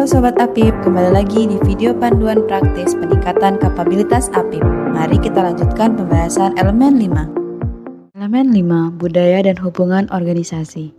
Halo Sobat Apip, kembali lagi di video panduan praktis peningkatan kapabilitas Apip. Mari kita lanjutkan pembahasan elemen 5. Elemen 5, budaya dan hubungan organisasi.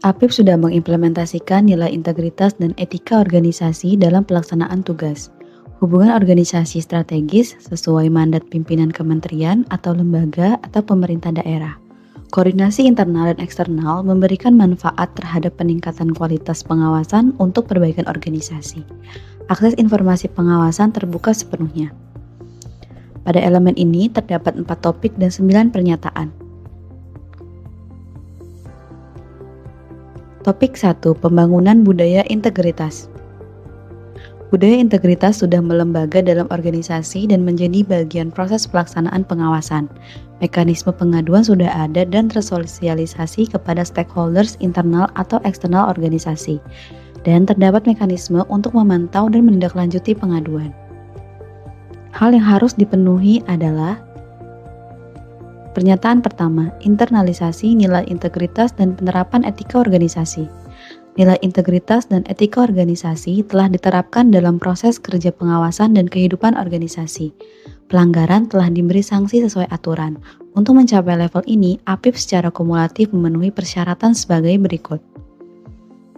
Apip sudah mengimplementasikan nilai integritas dan etika organisasi dalam pelaksanaan tugas. Hubungan organisasi strategis sesuai mandat pimpinan kementerian atau lembaga atau pemerintah daerah. Koordinasi internal dan eksternal memberikan manfaat terhadap peningkatan kualitas pengawasan untuk perbaikan organisasi. Akses informasi pengawasan terbuka sepenuhnya. Pada elemen ini terdapat 4 topik dan 9 pernyataan. Topik 1. Pembangunan budaya integritas. Budaya integritas sudah melembaga dalam organisasi dan menjadi bagian proses pelaksanaan pengawasan. Mekanisme pengaduan sudah ada dan tersosialisasi kepada stakeholders internal atau eksternal organisasi. Dan terdapat mekanisme untuk memantau dan menindaklanjuti pengaduan. Hal yang harus dipenuhi adalah pernyataan pertama, internalisasi nilai integritas dan penerapan etika organisasi. Nilai integritas dan etika organisasi telah diterapkan dalam proses kerja pengawasan dan kehidupan organisasi. Pelanggaran telah diberi sanksi sesuai aturan. Untuk mencapai level ini, Apip secara kumulatif memenuhi persyaratan sebagai berikut.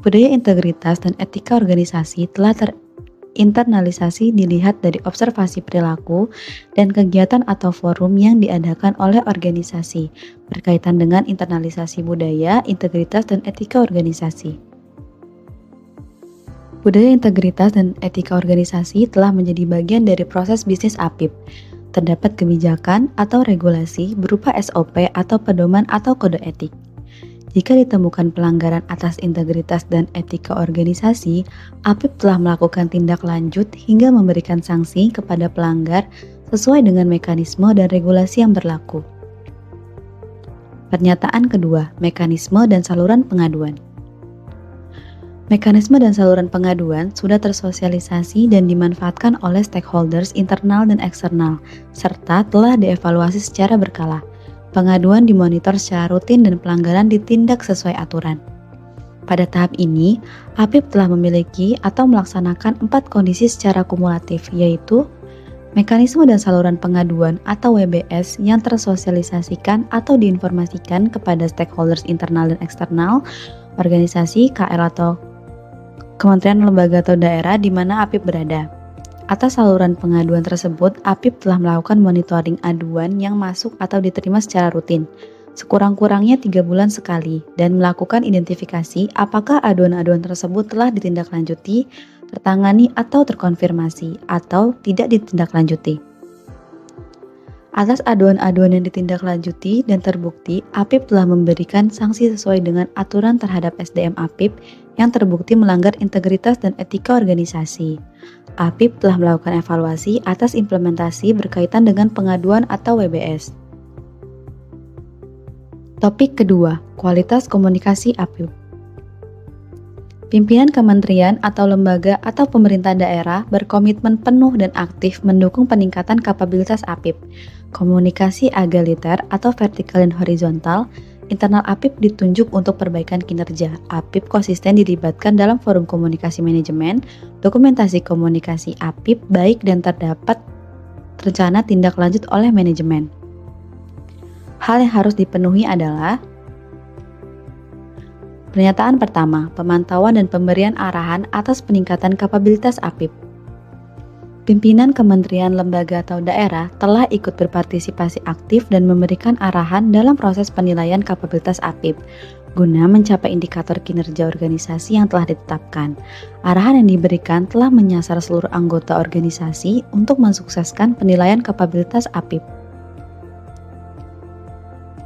Budaya integritas dan etika organisasi telah terinternalisasi dilihat dari observasi perilaku dan kegiatan atau forum yang diadakan oleh organisasi berkaitan dengan internalisasi budaya, integritas, dan etika organisasi. Budaya integritas dan etika organisasi telah menjadi bagian dari proses bisnis Apip. Terdapat kebijakan atau regulasi berupa SOP atau pedoman atau kode etik. Jika ditemukan pelanggaran atas integritas dan etika organisasi, Apip telah melakukan tindak lanjut hingga memberikan sanksi kepada pelanggar sesuai dengan mekanisme dan regulasi yang berlaku. Pernyataan kedua, mekanisme dan saluran pengaduan. Mekanisme dan saluran pengaduan sudah tersosialisasi dan dimanfaatkan oleh stakeholders internal dan eksternal, serta telah dievaluasi secara berkala. Pengaduan dimonitor secara rutin dan pelanggaran ditindak sesuai aturan. Pada tahap ini, Apip telah memiliki atau melaksanakan 4 kondisi secara kumulatif, yaitu mekanisme dan saluran pengaduan atau WBS yang tersosialisasikan atau diinformasikan kepada stakeholders internal dan eksternal, organisasi, KL atau kementerian, lembaga, atau daerah di mana Apip berada. Atas saluran pengaduan tersebut, Apip telah melakukan monitoring aduan yang masuk atau diterima secara rutin, sekurang-kurangnya 3 bulan sekali, dan melakukan identifikasi apakah aduan-aduan tersebut telah ditindaklanjuti, tertangani, atau terkonfirmasi, atau tidak ditindaklanjuti. Atas aduan-aduan yang ditindaklanjuti dan terbukti, Apip telah memberikan sanksi sesuai dengan aturan terhadap SDM Apip yang terbukti melanggar integritas dan etika organisasi. Apip telah melakukan evaluasi atas implementasi berkaitan dengan pengaduan atau WBS. Topik kedua, kualitas komunikasi Apip. Pimpinan kementerian atau lembaga atau pemerintah daerah berkomitmen penuh dan aktif mendukung peningkatan kapabilitas Apip. Komunikasi egaliter atau vertikal dan horizontal, internal Apip ditunjuk untuk perbaikan kinerja. Apip konsisten dilibatkan dalam forum komunikasi manajemen, dokumentasi komunikasi Apip baik dan terdapat rencana tindak lanjut oleh manajemen. Hal yang harus dipenuhi adalah pernyataan pertama, pemantauan dan pemberian arahan atas peningkatan kapabilitas Apip. Pimpinan kementerian, lembaga, atau daerah telah ikut berpartisipasi aktif dan memberikan arahan dalam proses penilaian kapabilitas Apip guna mencapai indikator kinerja organisasi yang telah ditetapkan. Arahan yang diberikan telah menyasar seluruh anggota organisasi untuk mensukseskan penilaian kapabilitas Apip.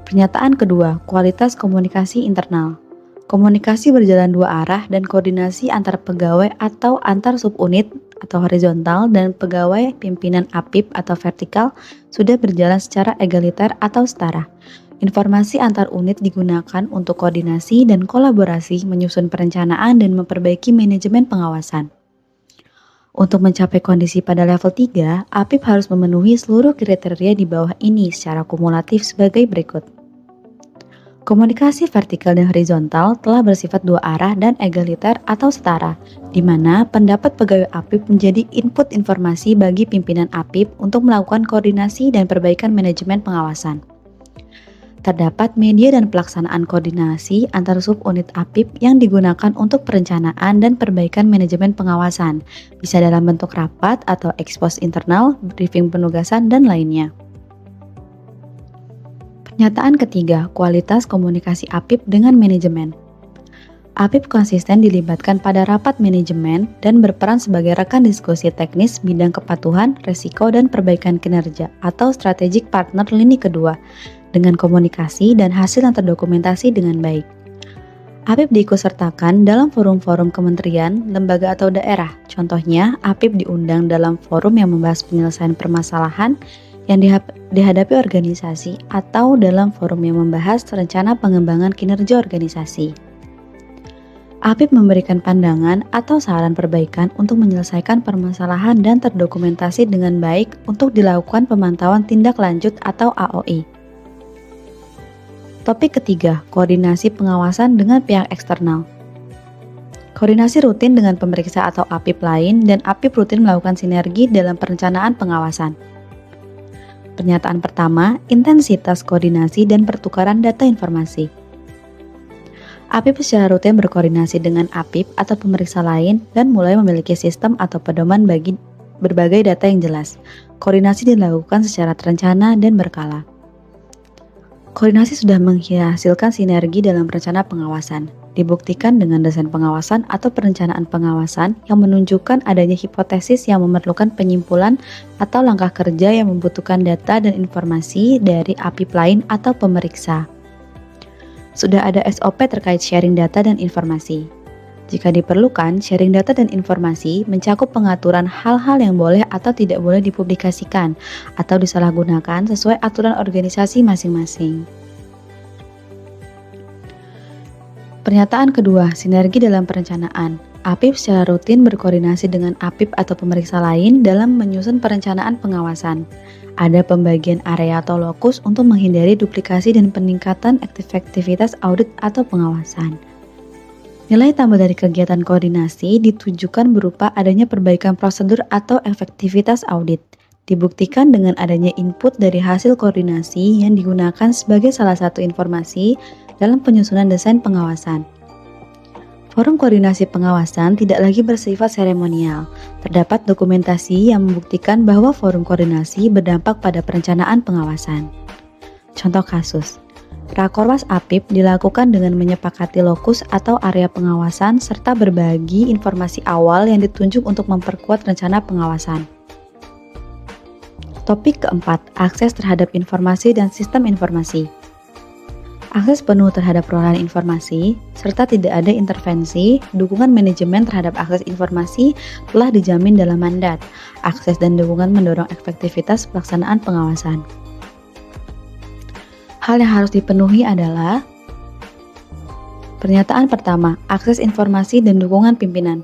Pernyataan kedua, kualitas komunikasi internal. Komunikasi berjalan 2 arah dan koordinasi antar pegawai atau antar subunit atau horizontal dan pegawai pimpinan Apip atau vertikal sudah berjalan secara egaliter atau setara. Informasi antar unit digunakan untuk koordinasi dan kolaborasi menyusun perencanaan dan memperbaiki manajemen pengawasan. Untuk mencapai kondisi pada level 3, Apip harus memenuhi seluruh kriteria di bawah ini secara kumulatif sebagai berikut. Komunikasi vertikal dan horizontal telah bersifat 2 arah dan egaliter atau setara. di mana pendapat pegawai APIP menjadi input informasi bagi pimpinan APIP untuk melakukan koordinasi dan perbaikan manajemen pengawasan. Terdapat media dan pelaksanaan koordinasi antar subunit APIP yang digunakan untuk perencanaan dan perbaikan manajemen pengawasan, bisa dalam bentuk rapat atau ekspos internal, briefing penugasan, dan lainnya. Pernyataan ketiga, kualitas komunikasi APIP dengan manajemen. APIP konsisten dilibatkan pada rapat manajemen dan berperan sebagai rekan diskusi teknis bidang kepatuhan, resiko, dan perbaikan kinerja atau strategic partner lini kedua, dengan komunikasi dan hasil yang terdokumentasi dengan baik. APIP diikutsertakan dalam forum-forum kementerian, lembaga atau daerah. Contohnya, APIP diundang dalam forum yang membahas penyelesaian permasalahan yang dihadapi organisasi atau dalam forum yang membahas rencana pengembangan kinerja organisasi. APIP memberikan pandangan atau saran perbaikan untuk menyelesaikan permasalahan dan terdokumentasi dengan baik untuk dilakukan pemantauan tindak lanjut atau AOI. Topik ketiga, koordinasi pengawasan dengan pihak eksternal. Koordinasi rutin dengan pemeriksa atau APIP lain dan APIP rutin melakukan sinergi dalam perencanaan pengawasan. Pernyataan pertama, intensitas koordinasi dan pertukaran data informasi. APIP secara rutin berkoordinasi dengan APIP atau pemeriksa lain dan mulai memiliki sistem atau pedoman bagi berbagai data yang jelas. Koordinasi dilakukan secara terencana dan berkala. Koordinasi sudah menghasilkan sinergi dalam rencana pengawasan, dibuktikan dengan desain pengawasan atau perencanaan pengawasan yang menunjukkan adanya hipotesis yang memerlukan penyimpulan atau langkah kerja yang membutuhkan data dan informasi dari APIP lain atau pemeriksa. Sudah ada SOP terkait sharing data dan informasi. Jika diperlukan, sharing data dan informasi mencakup pengaturan hal-hal yang boleh atau tidak boleh dipublikasikan atau disalahgunakan sesuai aturan organisasi masing-masing. Pernyataan kedua, sinergi dalam perencanaan. APIP secara rutin berkoordinasi dengan APIP atau pemeriksa lain dalam menyusun perencanaan pengawasan. Ada pembagian area atau lokus untuk menghindari duplikasi dan peningkatan efektivitas audit atau pengawasan. Nilai tambah dari kegiatan koordinasi ditujukan berupa adanya perbaikan prosedur atau efektivitas audit. Dibuktikan dengan adanya input dari hasil koordinasi yang digunakan sebagai salah satu informasi dalam penyusunan desain pengawasan. Forum koordinasi pengawasan tidak lagi bersifat seremonial. Terdapat dokumentasi yang membuktikan bahwa forum koordinasi berdampak pada perencanaan pengawasan. Contoh kasus, Rakorwas APIP dilakukan dengan menyepakati lokus atau area pengawasan serta berbagi informasi awal yang ditunjuk untuk memperkuat rencana pengawasan. Topik keempat, akses terhadap informasi dan sistem informasi. Akses penuh terhadap perolehan informasi, serta tidak ada intervensi, dukungan manajemen terhadap akses informasi telah dijamin dalam mandat. Akses dan dukungan mendorong efektivitas pelaksanaan pengawasan. Hal yang harus dipenuhi adalah pernyataan pertama, akses informasi dan dukungan pimpinan.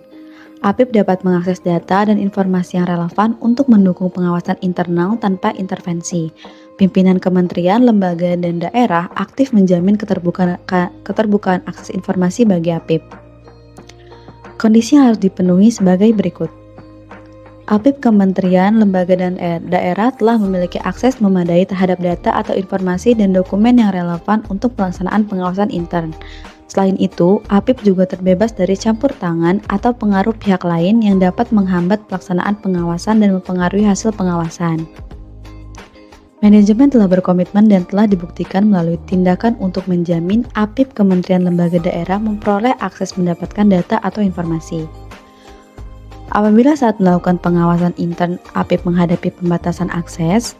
APIP dapat mengakses data dan informasi yang relevan untuk mendukung pengawasan internal tanpa intervensi. Pimpinan kementerian, lembaga, dan daerah aktif menjamin keterbukaan akses informasi bagi APIP. Kondisi yang harus dipenuhi sebagai berikut. APIP, kementerian, lembaga, dan daerah telah memiliki akses memadai terhadap data atau informasi dan dokumen yang relevan untuk pelaksanaan pengawasan intern. Selain itu, APIP juga terbebas dari campur tangan atau pengaruh pihak lain yang dapat menghambat pelaksanaan pengawasan dan mempengaruhi hasil pengawasan. Manajemen telah berkomitmen dan telah dibuktikan melalui tindakan untuk menjamin APIP, kementerian, lembaga, daerah memperoleh akses mendapatkan data atau informasi. Apabila saat melakukan pengawasan intern APIP menghadapi pembatasan akses,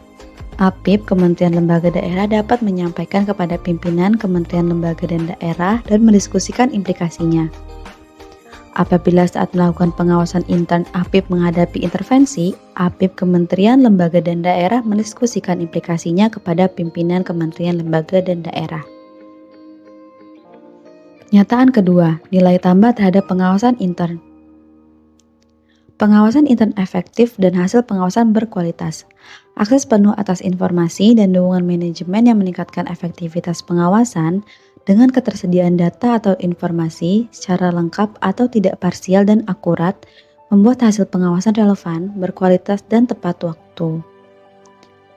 APIP, kementerian, lembaga, daerah dapat menyampaikan kepada pimpinan kementerian, lembaga, dan daerah dan mendiskusikan implikasinya. Apabila saat melakukan pengawasan intern APIP menghadapi intervensi, APIP, kementerian, lembaga, dan daerah mendiskusikan implikasinya kepada pimpinan kementerian, lembaga, dan daerah. Pernyataan kedua, nilai tambah terhadap pengawasan intern. Pengawasan intern efektif dan hasil pengawasan berkualitas. Akses penuh atas informasi dan dukungan manajemen yang meningkatkan efektivitas pengawasan dengan ketersediaan data atau informasi secara lengkap atau tidak parsial dan akurat membuat hasil pengawasan relevan, berkualitas, dan tepat waktu.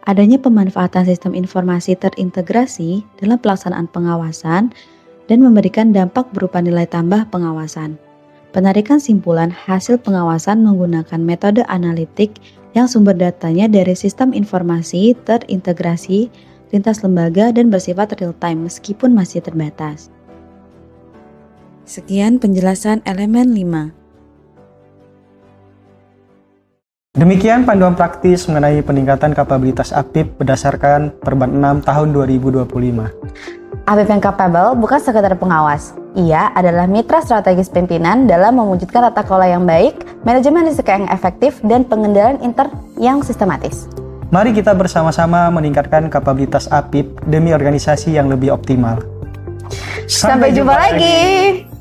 Adanya pemanfaatan sistem informasi terintegrasi dalam pelaksanaan pengawasan dan memberikan dampak berupa nilai tambah pengawasan. Penarikan simpulan hasil pengawasan menggunakan metode analitik yang sumber datanya dari sistem informasi terintegrasi lintas lembaga dan bersifat real-time meskipun masih terbatas. Sekian penjelasan elemen 5. Demikian panduan praktis mengenai peningkatan kapabilitas APIP berdasarkan Perban 6 tahun 2025. APIP yang capable bukan sekedar pengawas. Ia adalah mitra strategis pimpinan dalam mewujudkan tata kelola yang baik, manajemen risiko yang efektif, dan pengendalian intern yang sistematis. Mari kita bersama-sama meningkatkan kapabilitas APIP demi organisasi yang lebih optimal. Sampai jumpa lagi!